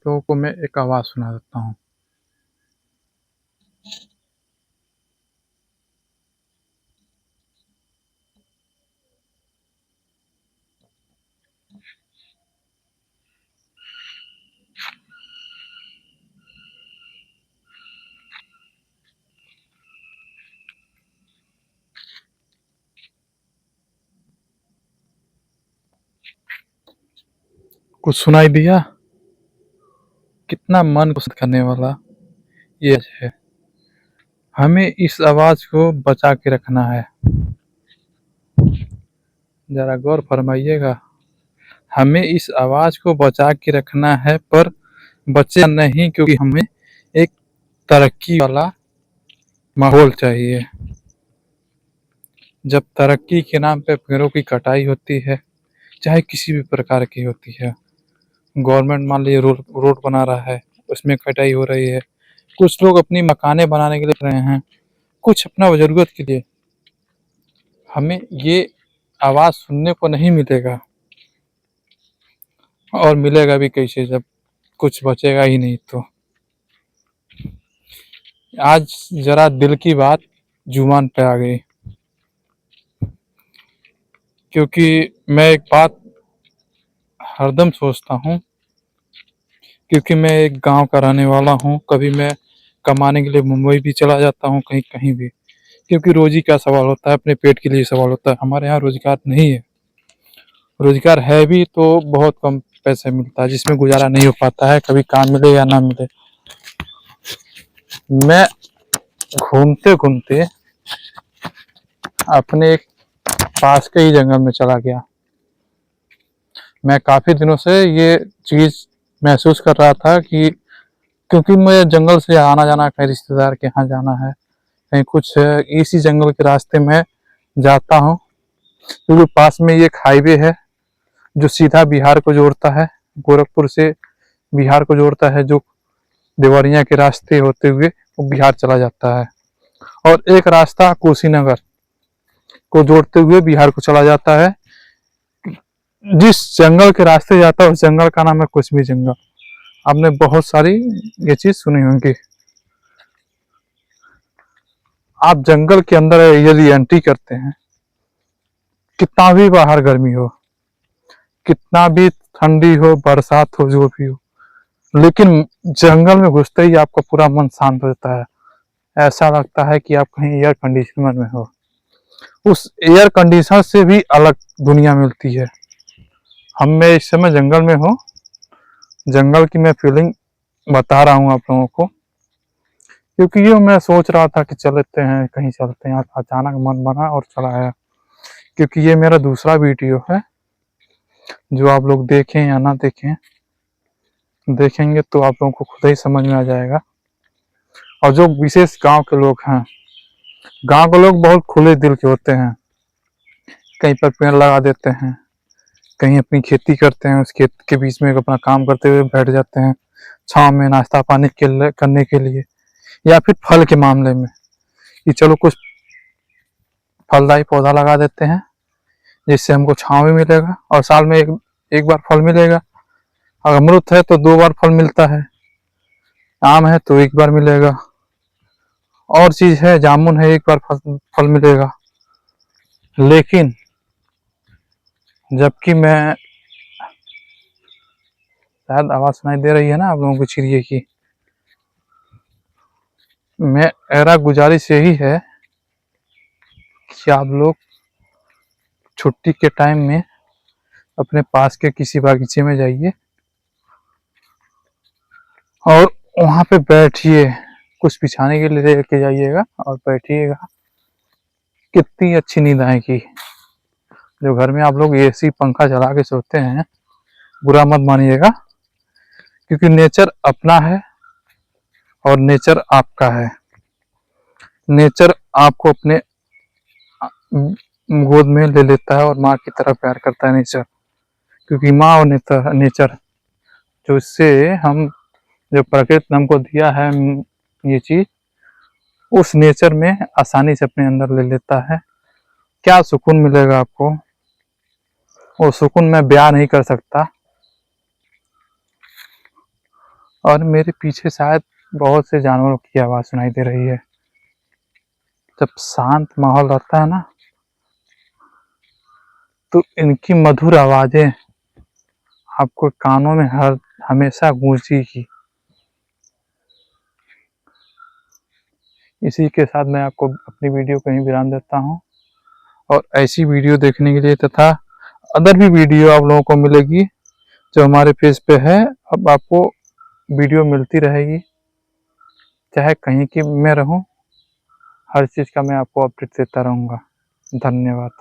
लोगों को मैं एक आवाज़ सुना देता हूँ। कुछ सुनाई दिया? कितना मन को शांत करने वाला ये है। हमें इस आवाज़ को बचा के रखना है। ज़रा गौर फरमाइएगा। हमें इस आवाज़ को बचा के रखना है, पर बचे नहीं, क्योंकि हमें एक तरक्की वाला माहौल चाहिए। जब तरक्की के नाम पे पेड़ों की कटाई होती है, चाहे किसी भी प्रकार की होती है, गवर्नमेंट मान लीजिए रोड बना रहा है, उसमें कटाई हो रही है। कुछ लोग अपनी मकानें बनाने के लिए कर रहे हैं, कुछ अपना ज़रूरत के लिए। हमें ये आवाज़ सुनने को नहीं मिलेगा, और मिलेगा भी कैसे जब कुछ बचेगा ही नहीं तो। आज ज़रा दिल की बात जुबान पे आ गई, क्योंकि मैं एक बात हरदम सोचता हूँ, क्योंकि मैं एक गाँव का रहने वाला हूँ। कभी मैं कमाने के लिए मुंबई भी चला जाता हूँ, कहीं भी, क्योंकि रोज़ी का सवाल होता है, अपने पेट के लिए सवाल होता है। हमारे यहाँ रोज़गार नहीं है, रोज़गार है भी तो बहुत कम पैसे मिलता है, जिसमें गुज़ारा नहीं हो पाता है, कभी काम मिले या ना मिले। मैं घूमते-घूमते अपने एक पास के ही जंगल में चला गया। मैं काफ़ी दिनों से ये चीज़ महसूस कर रहा था कि, क्योंकि मैं जंगल से आना-जाना, कहीं रिश्तेदार के यहाँ जाना है, कहीं कुछ है, इसी जंगल के रास्ते में जाता हूँ, क्योंकि पास में ये एक हाईवे है, जो सीधा बिहार को जोड़ता है, गोरखपुर से बिहार को जोड़ता है, जो देवरिया के रास्ते होते हुए वो बिहार चला जाता है। और एक रास्ता कुशीनगर को जोड़ते हुए बिहार को चला जाता है। जिस जंगल के रास्ते जाता है उस जंगल का नाम है कुसमी जंगल। आपने बहुत सारी ये चीज सुनी होंगी। आप जंगल के अंदर यदि एंट्री करते हैं, कितना भी बाहर गर्मी हो, कितना भी ठंडी हो, बरसात हो, जो भी हो, लेकिन जंगल में घुसते ही आपका पूरा मन शांत हो जाता है। ऐसा लगता है कि आप कहीं एयर कंडीशनर में हो। उस एयर कंडीशनर से भी अलग दुनिया मिलती है। मैं इस समय जंगल में हूँ, जंगल की मैं फीलिंग बता रहा हूँ आप लोगों को, क्योंकि ये मैं सोच रहा था कि चलते हैं, कहीं चलते हैं, अचानक मन बना और चला आया। क्योंकि ये मेरा दूसरा वीडियो है, जो आप लोग देखें या ना देखें, देखेंगे तो आप लोगों को खुद ही समझ में आ जाएगा। और जो विशेष गांव के लोग हैं, गांव के लोग बहुत खुले दिल के होते हैं। कहीं पर पेड़ लगा देते हैं, कहीं अपनी खेती करते हैं, उस खेत के बीच में अपना काम करते हुए बैठ जाते हैं, छाँव में नाश्ता पानी करने के लिए, या फिर फल के मामले में कि चलो कुछ फलदायी पौधा लगा देते हैं, जिससे हमको छाँव भी मिलेगा और साल में एक बार फल मिलेगा। अगर अमरूद है तो 2 बार फल मिलता है, आम है तो 1 बार मिलेगा, और चीज़ है जामुन है 1 बार फल मिलेगा। लेकिन जबकि मैं, शायद आवाज़ सुनाई दे रही है ना आप लोगों को चिड़िए की, मेरा गुजारिश यही है कि आप लोग छुट्टी के टाइम में अपने पास के किसी बागीचे में जाइए और वहाँ पे बैठिए, कुछ बिछाने के लिए लेके जाइएगा और बैठिएगा। कितनी अच्छी नींद आएगी। जो घर में आप लोग एसी पंखा चला के सोते हैं, बुरा मत मानिएगा, क्योंकि नेचर अपना है और नेचर आपका है। नेचर आपको अपने गोद में ले लेता है और माँ की तरह प्यार करता है नेचर, क्योंकि माँ और नेचर जो इससे हम, जो प्रकृति ने हमको दिया है ये चीज, उस नेचर में आसानी से अपने अंदर ले लेता है। क्या सुकून मिलेगा आपको, वो सुकून मैं बयां नहीं कर सकता। और मेरे पीछे शायद बहुत से जानवरों की आवाज़ सुनाई दे रही है। जब शांत माहौल रहता है ना, तो इनकी मधुर आवाज़ें आपको कानों में हमेशा गूंजेगी। इसी के साथ मैं आपको अपनी वीडियो को यहीं विराम देता हूँ, और ऐसी वीडियो देखने के लिए तथा अदर भी वीडियो आप लोगों को मिलेगी जो हमारे पेज पे है। अब आपको वीडियो मिलती रहेगी, चाहे कहीं की मैं रहूं, हर चीज़ का मैं आपको अपडेट देता रहूँगा। धन्यवाद।